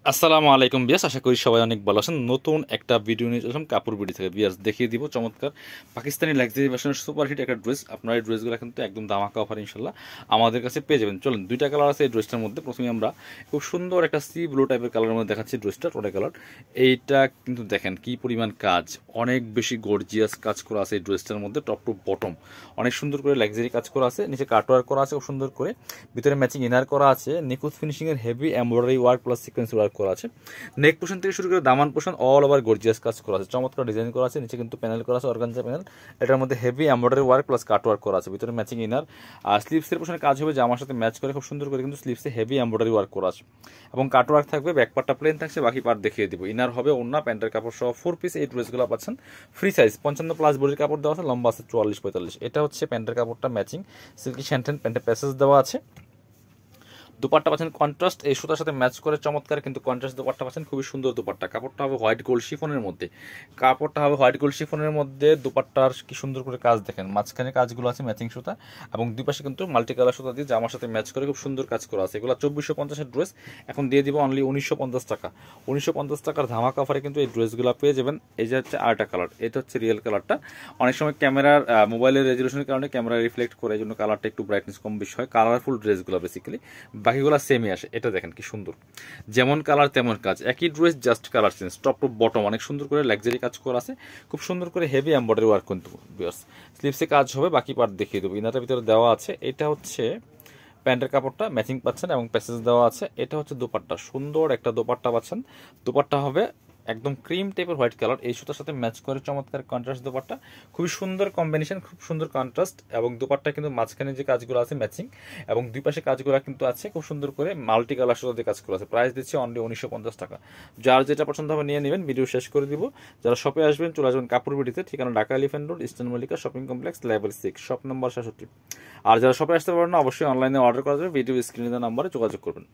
আসসালামু আলাইকুম বিয়াস, আশা করি সবাই অনেক ভালো আছেন। নতুন একটা ভিডিও নিয়ে চললাম কাপড় বিডি থেকে। বিয়াস দেখিয়ে দিব চমৎকার পাকিস্তানি লাক্সারি ফ্যাশনের সুপারহিট একটা ড্রেস। আপনার এই ড্রেসগুলো কিন্তু একদম দামাকা অফার ইনশাল্লাহ আমাদের কাছে পেয়ে যাবেন। চলুন, দুইটা কালার আছে এই ড্রেসটার মধ্যে। প্রথমে আমরা খুব সুন্দর একটা সি ব্লু টাইপের কালারের মধ্যে দেখাচ্ছি ড্রেসটা, টোটা কালার। এইটা কিন্তু দেখেন কি পরিমাণ কাজ, অনেক বেশি গর্জিয়াস কাজ করা আছে এই ড্রেসটার মধ্যে। টপ টু বটম অনেক সুন্দর করে লাক্সারি কাজ করা আছে, নিচে কাটওয়ার্ক করা আছে খুব সুন্দর করে, ভিতরে ম্যাচিং ইনার করা আছে, নিখুঁত ফিনিশিংয়ের heavy embroidery work plus sequence work করা আছে। নেক পোর্শন থেকে শুরু করে দামান পোর্শন অল ওভার গর্জিয়াস কাজ করা আছে, চমৎকার ডিজাইন করা আছে। নিচে কিন্তু প্যানেল করা আছে, অর্গানজা প্যানেল। এটার মধ্যে হেভি এমব্রয়ডারি ওয়ার্ক প্লাস কাট ওয়ার্ক করা আছে, ভিতরে ম্যাচিং ইনার। আর স্লিভসের পোর্শনে কাজ হবে জামার সাথে ম্যাচ করে খুব সুন্দর করে, কিন্তু স্লিভসে হেভি এমব্রয়ডারি ওয়ার্ক করা আছে এবং কাট ওয়ার্ক থাকবে। ব্যাক পার্টটা প্লেন থাকছে, বাকি পার্ট দেখিয়ে দিব। ইনার হবে ওন্না, প্যান্টের কাপড় সহ 4 পিস এই ড্রেসগুলো পাচ্ছেন ফ্রি সাইজ। 55+ বডির কাপড় দেওয়া আছে, লম্বা আছে 44-45। এটা হচ্ছে প্যান্টের কাপড়টা ম্যাচিং সিল্কি শ্যান্টেন, প্যান্টের প্যাসেজ দেওয়া আছে। দুপাট্টা পাচ্ছেন কন্ট্রাস্ট, এই সুতার সাথে ম্যাচ করে চমৎকার কিন্তু কন্ট্রাস্ট দুপাট্টা পাচ্ছেন, খুবই সুন্দর দুপাট্টা। কাপড়টা হবে হোয়াইট গোল্ড শিফনের মধ্যে, দুপাট্টার কি সুন্দর করে কাজ দেখেন। মাঝখানে কাজগুলো আছে ম্যাচিং সুতা এবং দুই পাশে কিন্তু মাল্টি কালার সুতা দিয়ে জামার সাথে ম্যাচ করে খুব সুন্দর কাজ করা আছে। এগুলো 2450-এর ড্রেস, এখন দিয়ে দিব অনলি 1950 টাকা। 1950 টাকার ধামাকা অফারে কিন্তু এই ড্রেসগুলো পেয়ে যাবেন। এই যে হচ্ছে আরেকটা কালার, এটা হচ্ছে রিয়েল কালারটা। অনেক সময় ক্যামেরার মোবাইলের রেজলিউশনের কারণে ক্যামেরা রিফ্লেক্ট করে, এই জন্য কালারটা একটু ব্রাইটনেস কম বেশি হয়। কালারফুল ড্রেসগুলো বেসিক্যালি বাকিগুলো সেমই আসে। এটা দেখেন কি সুন্দর, যেমন কালার তেমন কাজ, একই dress just colour change. Top to bottom অনেক সুন্দর করে লাক্সারি কাজ করা আছে, খুব সুন্দর করে হেভি এমব্রয়ডারি ওয়ার্ক কিন্তু স্লিভসে কাজ হবে, বাকি পার্ট দেখিয়ে দেবো। ইনারটার ভিতরে দেওয়া আছে। এটা হচ্ছে প্যান্টের কাপড়টা ম্যাচিং পাচ্ছেন এবং প্যাসেজ দেওয়া আছে। এটা হচ্ছে দোপাট্টা, সুন্দর একটা দোপাট্টা পাচ্ছেন। দোপাট্টা হবে একদম ক্রিম টাইপের হোয়াইট কালার, এই সুতার সাথে ম্যাচ করে চমৎকার কন্ট্রাস্ট দোপাট্টা, খুবই সুন্দর কম্বিনেশন, খুব সুন্দর কন্ট্রাস্ট। এবং দোপাট্টা কিন্তু মাঝখানে যে কাজগুলো আছে ম্যাচিং এবং দুই পাশে কাজগুলো কিন্তু আছে খুব সুন্দর করে মাল্টি কালার সুতা দিয়ে কাজ করা আছে। প্রাইস দিচ্ছে অনলি 1950 টাকা। যার যেটা পছন্দ হবে নিয়ে নেবেন, ভিডিও শেষ করে দিব। যারা শপে আসবেন চলে আসবেন কাপড় বিডিতে, ঠিকানা Dhaka elephant road, eastern Mallika shopping complex, level 6, shop number 66। আর যারা শপে আসতে পারেন না, অবশ্যই অনলাইনে অর্ডার করা যাবে, ভিডিও স্ক্রিনে দেওয়া নাম্বারে যোগাযোগ করবেন।